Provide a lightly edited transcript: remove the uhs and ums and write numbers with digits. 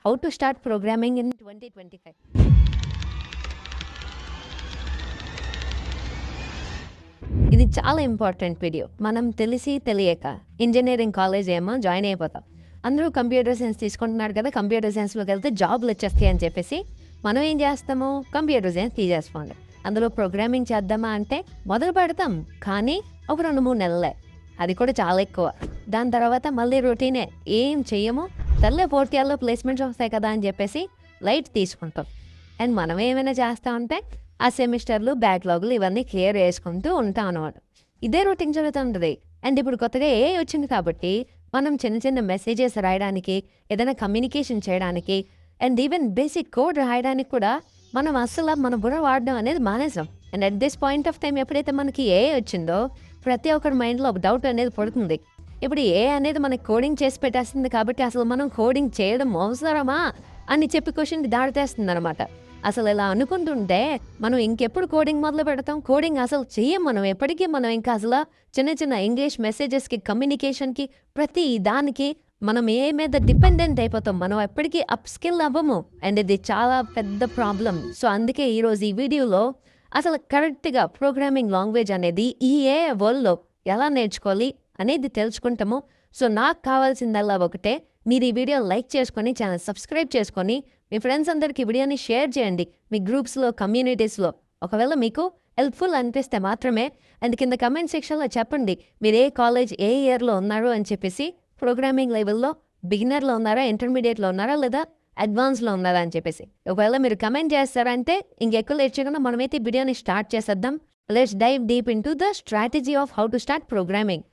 How to start programming in 2025. ఇది చాలా important video. మనం తెలిసి తెలియక ఇంజనీరింగ్ కాలేజ్ ఏమో జాయిన్ అయిపోతాం. అందరూ కంప్యూటర్ సైన్స్ తీసుకుంటున్నారు కదా, కంప్యూటర్ సైన్స్లోకి వెళ్తే జాబ్లు వచ్చేస్తాయి అని చెప్పేసి మనం ఏం చేస్తాము, కంప్యూటర్ సైన్స్ తీసేసుకోండి, అందులో ప్రోగ్రామింగ్ చేద్దామా అంటే మొదలు పెడతాం. కానీ ఒక 2-3 నెలలే, అది కూడా చాలా ఎక్కువ. దాని తర్వాత మళ్ళీ రొటీనే, ఏం చెయ్యము. తల్లే 4th ఇయర్లో ప్లేస్మెంట్స్ వస్తాయి కదా అని చెప్పేసి లైట్ తీసుకుంటాం. అండ్ మనం ఏమైనా చేస్తామంటే ఆ సెమిస్టర్లు బ్యాక్లాగులు ఇవన్నీ క్లియర్ చేసుకుంటూ ఉంటాం అన్నమాట. ఇదే రొటీన్ జరుగుతుంటుంది. అండ్ ఇప్పుడు కొత్తగా వచ్చింది కాబట్టి మనం చిన్న చిన్న మెసేజెస్ రాయడానికి, ఏదైనా కమ్యూనికేషన్ చేయడానికి, అండ్ ఈవెన్ బేసిక్ కోడ్ రాయడానికి కూడా మనం అస్సలు మన బుర్ర వాడడం అనేది మానేసాం. And at this point of time ఎప్పుడైతే మనకి వచ్చిందో ప్రతి ఒక్కరి మైండ్లో ఒక డౌట్ అనేది పడుతుంది. ఇప్పుడు అనేది మనకి కోడింగ్ చేసి పెట్టేస్తుంది కాబట్టి అసలు మనం కోడింగ్ చేయడం అవసరమా అని చెప్పి క్వశ్చన్ దాడితేస్తుంది అనమాట. అసలు ఇలా అనుకుంటుంటే మనం ఇంకెప్పుడు కోడింగ్ మొదలు పెడతాం? కోడింగ్ అసలు చెయ్యం మనం ఎప్పటికీ. మనం ఇంకా అసలు చిన్న చిన్న ఇంగ్లీష్ మెసేజెస్కి, కమ్యూనికేషన్కి, ప్రతి దానికి మనం మీద డిపెండెంట్ అయిపోతాం. మనం ఎప్పటికీ అప్ స్కిల్ అవ్వము. అండ్ ఇది చాలా పెద్ద ప్రాబ్లం. సో అందుకే ఈరోజు ఈ వీడియోలో అసలు కరెక్ట్గా ప్రోగ్రామింగ్ లాంగ్వేజ్ అనేది ఈ వరల్డ్లో ఎలా నేర్చుకోవాలి అనేది తెలుసుకుంటాము. సో నాకు కావాల్సిందల్లా ఒకటే, మీరు ఈ వీడియో లైక్ చేసుకొని ఛానల్ సబ్స్క్రైబ్ చేసుకొని మీ ఫ్రెండ్స్ అందరికీ వీడియోని షేర్ చేయండి, మీ గ్రూప్స్లో, కమ్యూనిటీస్లో. ఒకవేళ మీకు హెల్ప్ఫుల్ అనిపిస్తే మాత్రమే. అండ్ కింద కమెంట్ సెక్షన్లో చెప్పండి మీరు ఏ కాలేజ్, ఏ ఇయర్లో ఉన్నారు అని చెప్పేసి. ప్రోగ్రామింగ్ లెవెల్లో బిగినర్లో ఉన్నారా, ఇంటర్మీడియట్లో ఉన్నారా, లేదా అడ్వాన్స్లో ఉన్నారా అని చెప్పేసి. ఒకవేళ మీరు కమెంట్ చేస్తారంటే ఇంకెక్కువ లేట్ చేయకుండా మనమైతే వీడియోని స్టార్ట్ చేసేద్దాం. Let's dive deep into the strategy of how to start programming.